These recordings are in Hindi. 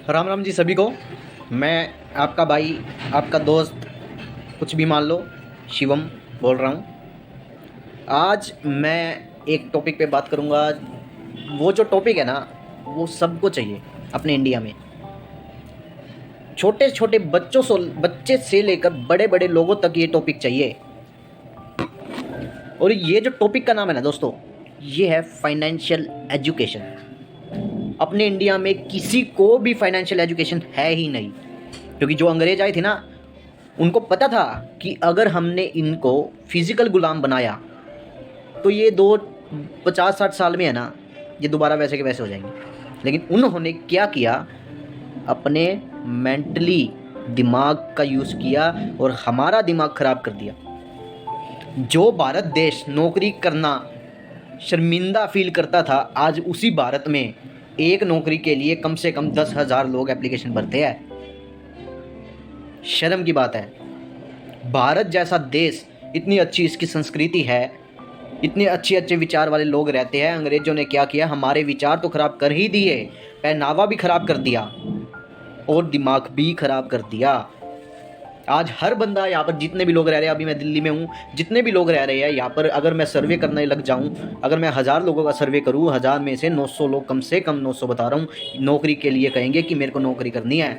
राम राम जी सभी को। मैं आपका भाई, आपका दोस्त, कुछ भी मान लो, शिवम बोल रहा हूँ। आज मैं एक टॉपिक पे बात करूँगा। वो जो टॉपिक है ना, वो सबको चाहिए अपने इंडिया में। छोटे छोटे बच्चे से लेकर बड़े बड़े लोगों तक ये टॉपिक चाहिए। और ये जो टॉपिक का नाम है ना दोस्तों, ये है फाइनेंशियल एजुकेशन। अपने इंडिया में किसी को भी फाइनेंशियल एजुकेशन है ही नहीं, क्योंकि जो अंग्रेज आए थे ना, उनको पता था कि अगर हमने इनको फिजिकल गुलाम बनाया तो ये दो 50-60 साल में है ना, ये दोबारा वैसे के वैसे हो जाएंगे। लेकिन उन्होंने क्या किया, अपने मेंटली दिमाग का यूज़ किया और हमारा दिमाग ख़राब कर दिया। जो भारत देश नौकरी करना शर्मिंदा फील करता था, आज उसी भारत में एक नौकरी के लिए कम से कम 10,000 लोग एप्लीकेशन भरते हैं। शर्म की बात है। भारत जैसा देश, इतनी अच्छी इसकी संस्कृति है, इतने अच्छे अच्छे विचार वाले लोग रहते हैं। अंग्रेजों ने क्या किया, हमारे विचार तो खराब कर ही दिए, पहनावा भी खराब कर दिया और दिमाग भी खराब कर दिया। आज हर बंदा यहाँ पर, जितने भी लोग रह रहे हैं, अभी मैं दिल्ली में हूँ, जितने भी लोग रह रहे हैं यहाँ पर, अगर मैं सर्वे करने लग जाऊँ, अगर मैं 1000 लोगों का सर्वे करूँ, 1000 में से 900 लोग, कम से कम 900 बता रहा हूँ, नौकरी के लिए कहेंगे कि मेरे को नौकरी करनी है।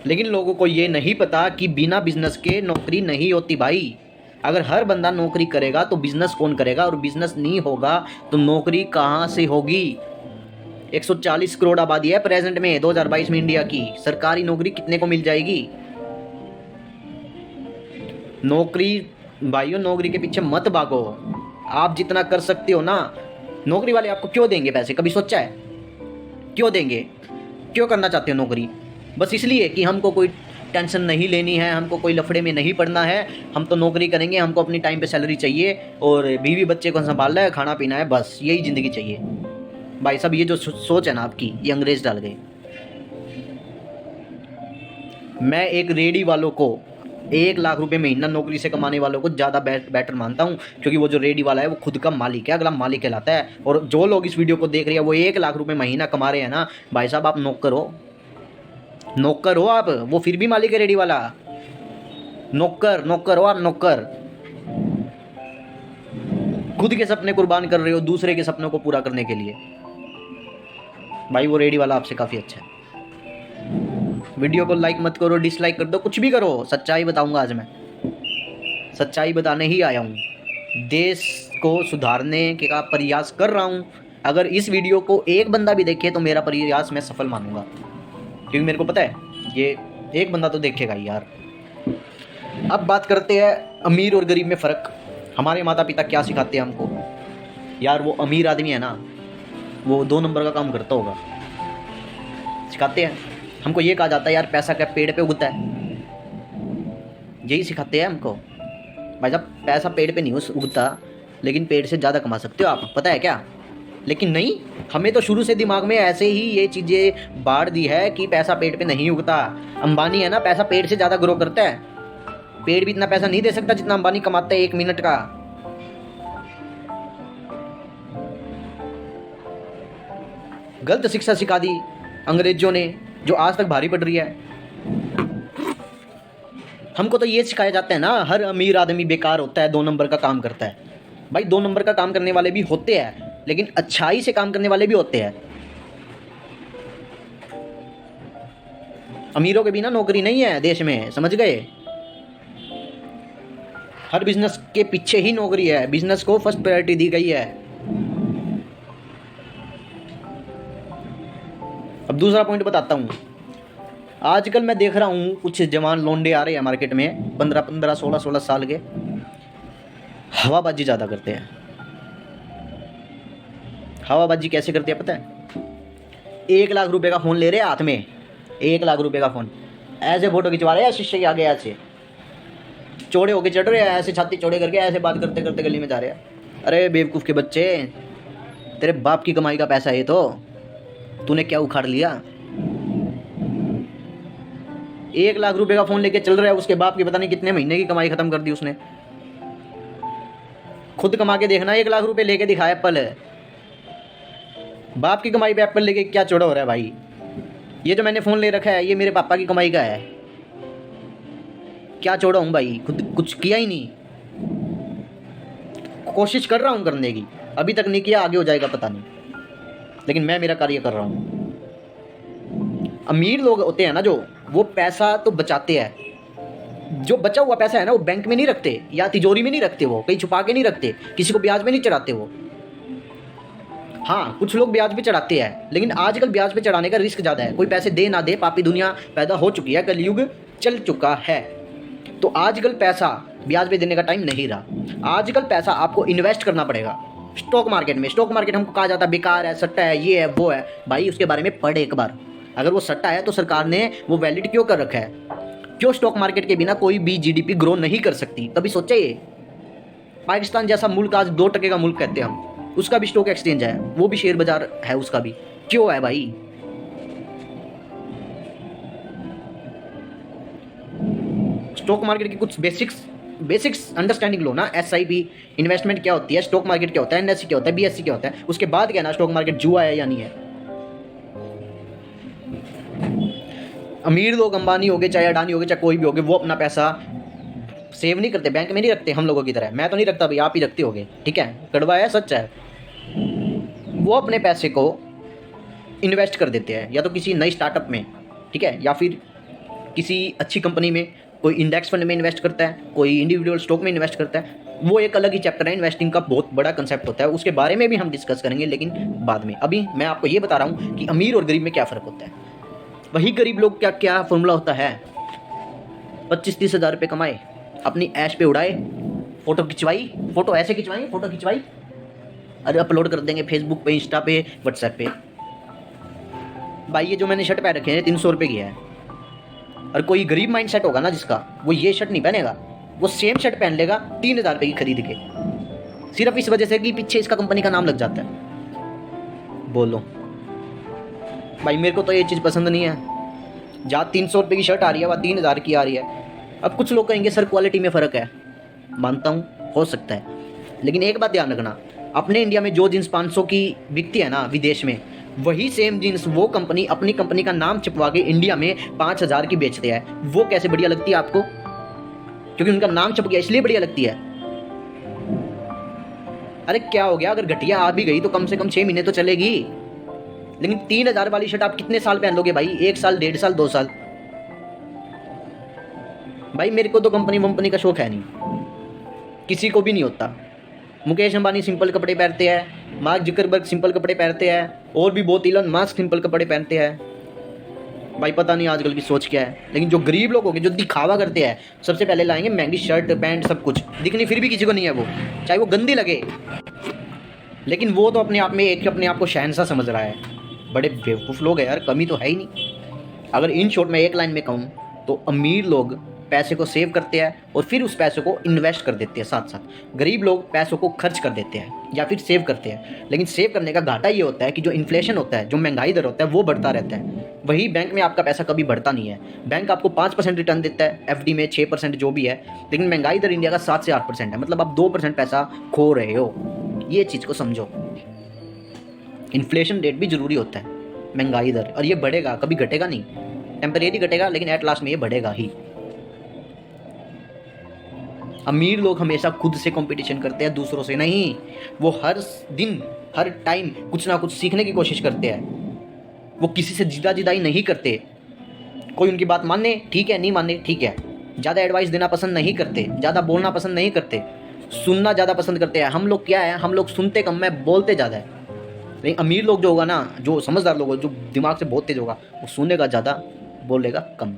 लेकिन लोगों को ये नहीं पता कि बिना बिजनेस के नौकरी नहीं होती भाई। अगर हर बंदा नौकरी करेगा तो बिजनेस कौन करेगा, और बिजनेस नहीं होगा तो नौकरी कहाँ से होगी। 140 करोड़ आबादी है प्रेजेंट में 2022 में इंडिया की। सरकारी नौकरी कितने को मिल जाएगी? नौकरी भाइयों, नौकरी के पीछे मत भागो। आप जितना कर सकते हो ना, नौकरी वाले आपको क्यों देंगे पैसे, कभी सोचा है? क्यों देंगे? क्यों करना चाहते हो नौकरी? बस इसलिए कि हमको कोई टेंशन नहीं लेनी है, हमको कोई लफड़े में नहीं पड़ना है, हम तो नौकरी करेंगे, हमको अपनी टाइम पे सैलरी चाहिए और बीवी बच्चे को संभालना है, खाना पीना है, बस यही ज़िंदगी चाहिए। भाई साहब, ये जो सोच है ना आपकी, ये अंग्रेज डाल गए। मैं एक रेडी वालों को 1 लाख रुपए महीना नौकरी से कमाने वालों को ज़्यादा बेटर मानता हूँ, क्योंकि वो जो रेडी वाला है वो खुद का मालिक है, अगला मालिक कहलाता है। और जो लोग इस वीडियो को देख रहे हैं वो 1 लाख रुपए महीना कमा रहे हैं ना, भाई साहब आप नौकर हो, नौकर हो आप। वो फिर भी मालिक है रेडी वाला। नौकर नौकर हो आप, नौकर। खुद के सपने कुर्बान कर रहे हो दूसरे के सपनों को पूरा करने के लिए। भाई वो रेडी वाला आपसे काफ़ी अच्छा है। वीडियो को लाइक मत करो, डिसलाइक कर दो, कुछ भी करो, सच्चाई बताऊंगा। आज मैं सच्चाई बताने ही आया हूँ, देश को सुधारने का प्रयास कर रहा हूँ। अगर इस वीडियो को एक बंदा भी देखे तो मेरा प्रयास मैं सफल मानूंगा, क्योंकि मेरे को पता है ये एक बंदा तो देखेगा ही यार। अब बात करते हैं अमीर और गरीब में फ़र्क। हमारे माता पिता क्या सिखाते हैं हमको यार? वो अमीर आदमी है ना, वो 2 नंबर का काम करता होगा, सिखाते हैं हमको। ये कहा जाता है यार, पैसा क्या पेड़ पे उगता है? यही सिखाते हैं हमको। भाई साहब, पैसा पेड़ पे नहीं उगता, लेकिन पेड़ से ज़्यादा कमा सकते हो आप, पता है क्या? लेकिन नहीं, हमें तो शुरू से दिमाग में ऐसे ही ये चीज़ें बाढ़ दी है कि पैसा पेड़ पे नहीं उगता। अंबानी है ना, पैसा पेड़ से ज़्यादा ग्रो करता है। पेड़ भी इतना पैसा नहीं दे सकता जितना अंबानी कमाता है 1 मिनट का। गलत शिक्षा सिखा दी अंग्रेजों ने, जो आज तक भारी पड़ रही है। हमको तो ये सिखाया जाता है ना, हर अमीर आदमी बेकार होता है, 2 नंबर का काम करता है। भाई 2 नंबर का काम करने वाले भी होते हैं, लेकिन अच्छाई से काम करने वाले भी होते हैं। अमीरों के बिना नौकरी नहीं है देश में, समझ गए? हर बिजनेस के पीछे ही नौकरी है, बिजनेस को फर्स्ट प्रायोरिटी दी गई है। अब दूसरा पॉइंट बताता हूँ। आजकल मैं देख रहा हूँ कुछ जवान लौंडे आ रहे हैं मार्केट में, 15-15, 16-16 साल के, हवाबाजी ज़्यादा करते हैं। हवाबाजी कैसे करते हैं पता है? 1 लाख रुपए का फ़ोन ले रहे हैं हाथ में, 1 लाख रुपए का फ़ोन, ऐसे फ़ोटो खिंचवा रहे हैं शीशे के आगे, ऐसे चौड़े होके चढ़ रहे हैं, ऐसे छाती चौड़े करके ऐसे बात करते करते गली में जा रहे हैं। अरे बेवकूफ़ के बच्चे, तेरे बाप की कमाई का पैसा है ये तो, तूने क्या उखाड़ लिया? 1 लाख रुपए का फ़ोन लेके चल रहा है, उसके बाप की पता नहीं कितने महीने की कमाई ख़त्म कर दी उसने। खुद कमा के देखना, 1 लाख रुपए लेके दिखाया एप्पल है। बाप की कमाई पे एप्पल लेके क्या चौड़ा हो रहा है भाई? ये जो मैंने फ़ोन ले रखा है ये मेरे पापा की कमाई का है। क्या छोड़ा हूँ भाई, खुद कुछ किया ही नहीं। कोशिश कर रहा हूँ करने की, अभी तक नहीं किया, आगे हो जाएगा पता नहीं, लेकिन मैं मेरा कार्य कर रहा हूँ। अमीर लोग होते हैं ना जो, वो पैसा तो बचाते हैं। जो बचा हुआ पैसा है ना वो बैंक में नहीं रखते या तिजोरी में नहीं रखते, वो कहीं छुपा के नहीं रखते, किसी को ब्याज में नहीं चढ़ाते वो। हाँ, कुछ लोग ब्याज पे चढ़ाते हैं, लेकिन आजकल ब्याज पे चढ़ाने का रिस्क ज़्यादा है। कोई पैसे दे ना दे, पापी दुनिया पैदा हो चुकी है, कलयुग चल चुका है। तो आजकल पैसा ब्याज पे देने का टाइम नहीं रहा। आजकल पैसा आपको इन्वेस्ट करना पड़ेगा स्टॉक मार्केट में। स्टॉक मार्केट हमको कहा जाता है बेकार है, सट्टा है, ये है, वो है। भाई उसके बारे में पढ़ एक बार। अगर वो सट्टा है तो सरकार ने वो वैलिड क्यों कर रखा है? क्यों स्टॉक मार्केट के बिना कोई भी जीडीपी ग्रो नहीं कर सकती? कभी सोचा ये? पाकिस्तान जैसा मुल्क, आज 2% का मुल्क कहते हैं हम, उसका भी स्टॉक एक्सचेंज है, वो भी शेयर बाजार है उसका भी। क्यों है भाई? स्टॉक मार्केट की कुछ बेसिक्स अंडरस्टैंडिंग लो ना। एसआईपी इन्वेस्टमेंट क्या होती है, स्टॉक मार्केट क्या होता है, एनएससी क्या होता है, बीएससी क्या होता है, उसके बाद क्या ना स्टॉक मार्केट जुआ है या नहीं है। अमीर लोग, अंबानी हो गए, चाहे अडानी हो गए, चाहे कोई भी हो गए, वो अपना पैसा सेव नहीं करते, बैंक में नहीं रखते हम लोगों की तरह। मैं तो नहीं रखता भाई, आप ही रखते होगे, ठीक है, कड़वा है, सच है। वो अपने पैसे को इन्वेस्ट कर देते हैं, या तो किसी नई स्टार्टअप में, ठीक है, या फिर किसी अच्छी कंपनी में। कोई इंडेक्स फंड में इन्वेस्ट करता है, कोई इंडिविजुअल स्टॉक में इन्वेस्ट करता है। वो एक अलग ही चैप्टर है, इन्वेस्टिंग का बहुत बड़ा कंसेप्ट होता है, उसके बारे में भी हम डिस्कस करेंगे, लेकिन बाद में। अभी मैं आपको ये बता रहा हूँ कि अमीर और गरीब में क्या फ़र्क होता है। वही गरीब लोग, क्या फॉर्मूला होता है, 25-30 हज़ार रुपये कमाए, अपनी ऐश पे उड़ाए, फ़ोटो खिंचवाई, फ़ोटो ऐसे खिंचवाई, फ़ोटो खिंचवाई, अरे अपलोड कर देंगे फेसबुक पे, इंस्टा पे, व्हाट्सएप पे। भाई ये जो मैंने शर्ट पहन रखे हैं 300 रुपये की है। और कोई गरीब माइंड सेट होगा ना जिसका, वो ये शर्ट नहीं पहनेगा, वो सेम शर्ट पहन लेगा 3000 रुपये की खरीद के, सिर्फ इस वजह से कि पीछे इसका कंपनी का नाम लग जाता है। बोलो भाई, मेरे को तो ये चीज़ पसंद नहीं है। जहाँ 300 रुपये की शर्ट आ रही है वहाँ 3000 की आ रही है। अब कुछ लोग कहेंगे सर क्वालिटी में फ़र्क है, मानता हूँ हो सकता है, लेकिन एक बात ध्यान रखना, अपने इंडिया में जो जीन्स 500 की बिकती है ना, विदेश में वही सेम जीन्स वो कंपनी अपनी कंपनी का नाम छिपवा के इंडिया में 5000 की बेचते हैं। वो कैसे बढ़िया लगती है आपको? क्योंकि उनका नाम छप गया इसलिए बढ़िया लगती है। अरे क्या हो गया, अगर घटिया आ भी गई तो कम से कम 6 महीने तो चलेगी, लेकिन 3000 वाली शर्ट आप कितने साल पहन लोगे भाई? 1 साल, 1.5 साल, 2 साल? भाई मेरे को तो कंपनी का शौक है नहीं, किसी को भी नहीं होता। मुकेश अंबानी सिंपल कपड़े पहनते हैं, मार्क जुकरबर्ग सिंपल कपड़े पहनते हैं, और भी बहुत, इलन मस्क सिंपल कपड़े पहनते हैं। भाई पता नहीं आजकल की सोच क्या है। लेकिन जो गरीब लोग होंगे, जो दिखावा करते हैं, सबसे पहले लाएंगे महंगी शर्ट पैंट सब कुछ, दिखनी फिर भी किसी को नहीं है वो, चाहे वो गंदी लगे, लेकिन वो तो अपने आप में एक अपने आप को शहंशाह समझ रहा है। बड़े बेवकूफ़ लोग हैं यार, कमी तो है ही नहीं। अगर इन शॉर्ट में एक लाइन में कहूँ तो अमीर लोग पैसे को सेव करते हैं और फिर उस पैसे को इन्वेस्ट कर देते हैं साथ साथ। गरीब लोग पैसों को खर्च कर देते हैं या फिर सेव करते हैं, लेकिन सेव करने का घाटा ये होता है कि जो इन्फ्लेशन होता है, जो महंगाई दर होता है, वो बढ़ता रहता है। वही बैंक में आपका पैसा कभी बढ़ता नहीं है। बैंक आपको 5% रिटर्न देता है, एफडी में 6% जो भी है, लेकिन महंगाई दर इंडिया का 7 से 8% है, मतलब आप 2% पैसा खो रहे हो। ये चीज़ को समझो। इन्फ्लेशन रेट भी ज़रूरी होता है, महंगाई दर, और ये बढ़ेगा, कभी घटेगा नहीं, टेम्परेरी घटेगा, लेकिन एट लास्ट में ये बढ़ेगा ही। अमीर लोग हमेशा खुद से कंपटीशन करते हैं, दूसरों से नहीं। वो हर दिन हर टाइम कुछ ना कुछ सीखने की कोशिश करते हैं। वो किसी से जिदाई नहीं करते। कोई उनकी बात माने ठीक है, नहीं माने ठीक है। ज़्यादा एडवाइस देना पसंद नहीं करते, ज़्यादा बोलना पसंद नहीं करते, सुनना ज़्यादा पसंद करते हैं। हम लोग क्या है, हम लोग सुनते कम है, बोलते ज़्यादा है। लेकिन अमीर लोग जो होगा ना, जो समझदार लोग होगा, जो दिमाग से बहुत तेज होगा, वो सुनेगा ज़्यादा, बोलेगा कम।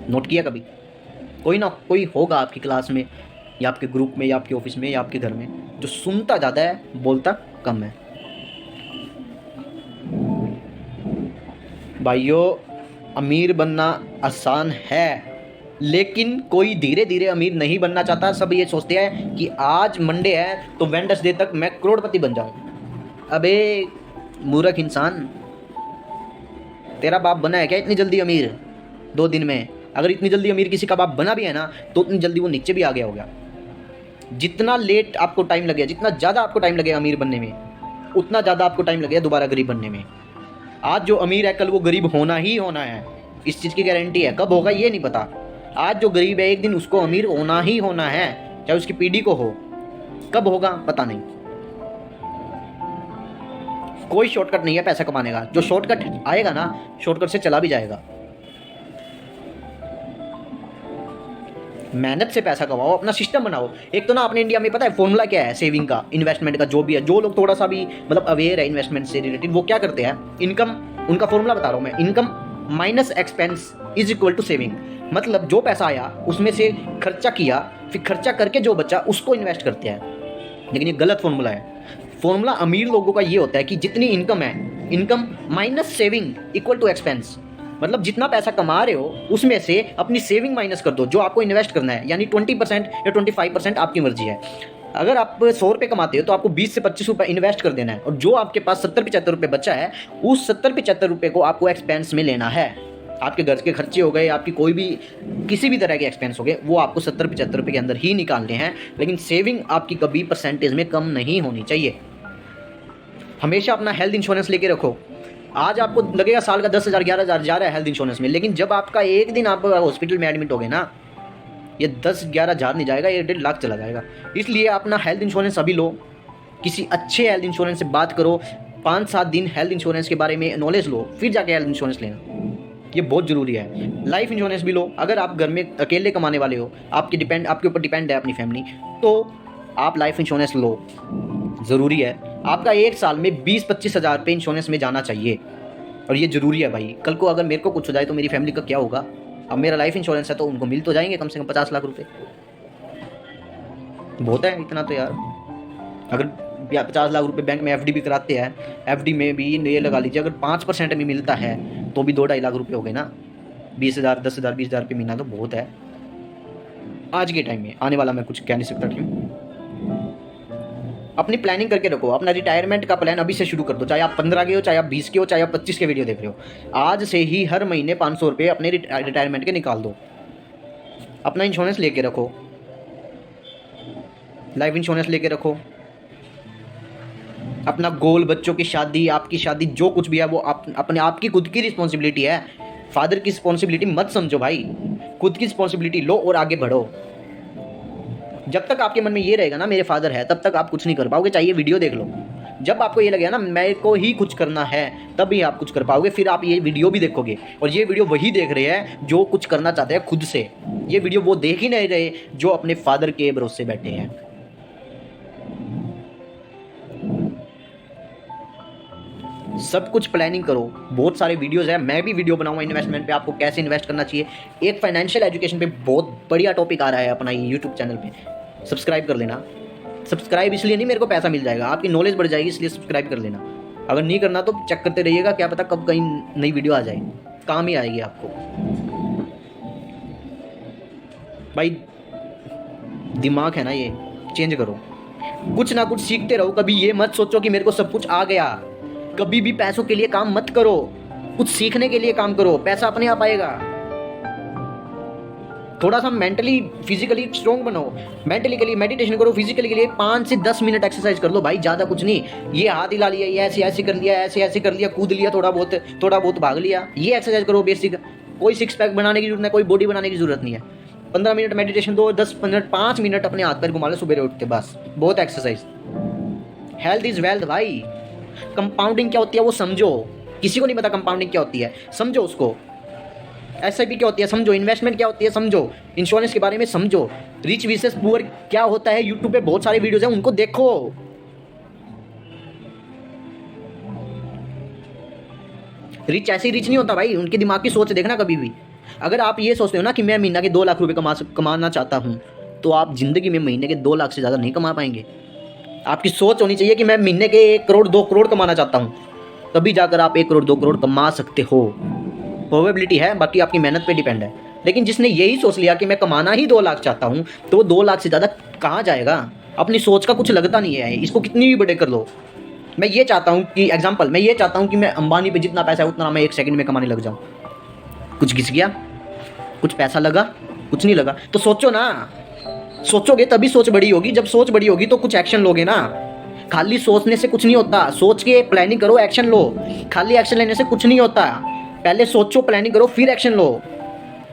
नोट किया कभी? कोई ना कोई होगा आपकी क्लास में या आपके ग्रुप में या आपके ऑफिस में या आपके घर में, जो सुनता ज़्यादा है, बोलता कम है। भाइयों, अमीर बनना आसान है, लेकिन कोई धीरे धीरे अमीर नहीं बनना चाहता। सब ये सोचते हैं कि आज मंडे है तो वेडनेसडे तक मैं करोड़पति बन जाऊं। अबे मूर्ख इंसान, तेरा बाप बना है क्या इतनी जल्दी अमीर 2 दिन में? अगर इतनी जल्दी अमीर किसी का बाप बना भी है ना, तो उतनी जल्दी वो नीचे भी आ गया होगा। जितना लेट आपको टाइम लगेगा, जितना ज़्यादा आपको टाइम लगेगा अमीर बनने में, उतना ज़्यादा आपको टाइम लगेगा दोबारा गरीब बनने में। आज जो अमीर है कल वो गरीब होना ही होना है, इस चीज़ की गारंटी है। कब होगा ये नहीं पता। आज जो गरीब है एक दिन उसको अमीर होना ही होना है, चाहे उसकी पीढ़ी को हो। कब होगा पता नहीं। कोई शॉर्टकट नहीं है पैसा कमाने का। जो शॉर्टकट आएगा ना, शॉर्टकट से चला भी जाएगा। मेहनत से पैसा कमाओ, अपना सिस्टम बनाओ। एक तो ना अपने इंडिया में पता है फॉर्मूला क्या है सेविंग का, इन्वेस्टमेंट का, जो भी है। जो लोग थोड़ा सा भी मतलब अवेयर है इन्वेस्टमेंट से रिलेटेड, वो क्या करते हैं, इनकम, उनका फॉर्मूला बता रहा हूँ मैं, income minus expense is equal to saving. मतलब जो पैसा आया उसमें से खर्चा किया, फिर खर्चा करके जो बचा उसको इन्वेस्ट करते हैं। लेकिन ये गलत फॉर्मूला है। फॉर्मूला अमीर लोगों का ये होता है कि जितनी इनकम है, income minus saving equal to expense. मतलब जितना पैसा कमा रहे हो उसमें से अपनी सेविंग माइनस कर दो, जो आपको इन्वेस्ट करना है। यानी 20% या 25% आपकी मर्जी है। अगर आप 100 रुपये कमाते हो तो आपको 20 से 25 रुपये इन्वेस्ट कर देना है, और जो आपके पास 70-75 रुपये बचा है, उस 70-75 रुपये को आपको एक्सपेंस में लेना है। आपके घर के खर्चे हो गए, आपकी कोई भी किसी भी तरह के एक्सपेंस हो गए, वो आपको 70-75 रुपये के अंदर ही निकालने हैं। लेकिन सेविंग आपकी कभी परसेंटेज में कम नहीं होनी चाहिए। हमेशा अपना हेल्थ इंश्योरेंस लेके रखो। आज आपको लगेगा साल का 10,000 11,000 जा रहा है हेल्थ इंश्योरेंस में, लेकिन जब आपका एक दिन आप हॉस्पिटल में एडमिट हो गए ना, ये 10-11 हज़ार नहीं जाएगा, ये 1.5 लाख चला जाएगा। इसलिए अपना हेल्थ इंश्योरेंस अभी लो। किसी अच्छे हेल्थ इंश्योरेंस से बात करो, 5-7 दिन हेल्थ इंश्योरेंस के बारे में नॉलेज लो, फिर जाके हेल्थ इंश्योरेंस लेना। ये बहुत ज़रूरी है। लाइफ इंश्योरेंस भी लो। अगर आप घर में अकेले कमाने वाले हो, आपके ऊपर डिपेंड है अपनी फैमिली, तो आप लाइफ इंश्योरेंस लो, ज़रूरी है। आपका एक साल में 20-25 हज़ार रुपये इंश्योरेंस में जाना चाहिए, और ये ज़रूरी है भाई। कल को अगर मेरे को कुछ हो जाए तो मेरी फैमिली का क्या होगा। अब मेरा लाइफ इंश्योरेंस है तो उनको मिल तो जाएंगे कम से कम 50 लाख रुपए। बहुत है इतना तो यार। अगर 50 लाख रुपए बैंक में एफडी भी कराते हैं, एफडी में भी ये लगा लीजिए, अगर 5% में मिलता है तो भी 2-2.5 लाख रुपये हो गए ना। 20,000, 10,000, 20,000 रुपये महीना तो बहुत है आज के टाइम में। आने वाला मैं कुछ कह नहीं सकता क्यों। अपनी प्लानिंग करके रखो। अपना रिटायरमेंट का प्लान अभी से शुरू कर दो। चाहे आप 15 के हो, चाहे आप 20 के हो, चाहे आप 25 के वीडियो देख रहे हो, आज से ही हर महीने 500 रुपये अपने रिटायरमेंट के निकाल दो। अपना इंश्योरेंस लेके रखो, लाइफ इंश्योरेंस लेके रखो। अपना गोल, बच्चों की शादी, आपकी शादी, जो कुछ भी है वो अपने आपकी खुद की रिस्पॉन्सिबिलिटी है। फादर की रिस्पॉन्सिबिलिटी मत समझो भाई, खुद की रिस्पॉन्सिबिलिटी लो और आगे बढ़ो। जब तक आपके मन में ये रहेगा ना मेरे फादर है, तब तक आप कुछ नहीं कर पाओगे, चाहे वीडियो देख लो। जब आपको ये लगेगा ना मेरे को ही कुछ करना है, तब ही आप कुछ कर पाओगे। फिर आप ये वीडियो भी देखोगे, और ये वीडियो वही देख रहे हैं जो कुछ करना चाहते हैं खुद से। ये वीडियो वो देख ही नहीं रहे जो अपने फादर के भरोसे बैठे हैं। सब कुछ प्लानिंग करो। बहुत सारे वीडियोस हैं, मैं भी वीडियो बनाऊंगा इन्वेस्टमेंट पे, आपको कैसे इन्वेस्ट करना चाहिए। एक फाइनेंशियल एजुकेशन पे बहुत बढ़िया टॉपिक आ रहा है अपना यूट्यूब चैनल पे, सब्सक्राइब कर लेना। सब्सक्राइब इसलिए नहीं मेरे को पैसा मिल जाएगा, आपकी नॉलेज बढ़ जाएगी, इसलिए सब्सक्राइब कर लेना। अगर नहीं करना तो चेक करते रहिएगा, क्या पता कब कहीं नई वीडियो आ जाए, काम ही आएगी आपको। भाई दिमाग है ना ये, चेंज करो, कुछ ना कुछ सीखते रहो। कभी ये मत सोचो कि मेरे को सब कुछ आ गया। कभी भी पैसों के लिए काम मत करो, कुछ सीखने के लिए काम करो, पैसा अपने आप आएगा। थोड़ा सा मेंटली फिजिकली स्ट्रॉन्ग बनो। मेंटली के लिए मेडिटेशन करो, फिजिकली के लिए 5 से 10 मिनट एक्सरसाइज कर लो भाई, ज़्यादा कुछ नहीं। ये हाथ हिला लिया, ये ऐसे ऐसे कर लिया, ऐसे ऐसे कर लिया, कूद लिया, थोड़ा बहुत भाग लिया, ये एक्सरसाइज करो बेसिक। कोई सिक्स पैक बनाने की जरूरत नहीं, कोई बॉडी बनाने की जरूरत नहीं है। 15 मिनट मेडिटेशन दो, 10 मिनट 5 मिनट अपने हाथ पैर घुमा लो सुबह उठते, बस बहुत एक्सरसाइज। हेल्थ इज वेल्थ भाई। कंपाउंडिंग क्या होती है वो समझो। किसी को नहीं पता कंपाउंडिंग क्या होती है, समझो उसको। एसआईपी क्या होती है समझो, इन्वेस्टमेंट क्या होती है समझो, इंश्योरेंस के बारे में समझो, रिच वर्सेस पुअर क्या होता है, यूट्यूब पे बहुत सारे वीडियोस हैं, उनको देखो। रिच ऐसे ही रिच नहीं होता भाई, उनके दिमाग की सोच देखना कभी भी। अगर आप ये सोचते हो ना कि मैं महीना के 2 लाख रुपए कमाना चाहता हूँ, तो आप जिंदगी में महीने के 2 लाख से ज़्यादा नहीं कमा पाएंगे। आपकी सोच होनी चाहिए कि मैं महीने के 1 करोड़ 2 करोड़ कमाना चाहता हूँ, तभी जाकर आप 1 करोड़ 2 करोड़ कमा सकते हो। प्रोबेबिलिटी है, बाकी आपकी मेहनत पे डिपेंड है। लेकिन जिसने यही सोच लिया कि मैं कमाना ही 2 लाख चाहता हूँ, तो वो 2 लाख से ज़्यादा कहाँ जाएगा। अपनी सोच का कुछ लगता नहीं है, इसको कितनी भी बड़े कर लो। मैं ये चाहता हूँ कि एग्जाम्पल, मैं ये चाहता हूँ कि मैं अंबानी पे जितना पैसा है उतना मैं 1 सेकंड में कमाने लग जाऊँ। कुछ घिस गया, कुछ पैसा लगा, कुछ नहीं लगा, तो सोचो ना। सोचोगे तभी सोच बड़ी होगी, जब सोच बड़ी होगी तो कुछ एक्शन लोगे ना। खाली सोचने से कुछ नहीं होता, सोच के प्लानिंग करो, एक्शन लो। खाली एक्शन लेने से कुछ नहीं होता, पहले सोचो, प्लानिंग करो, फिर एक्शन लो।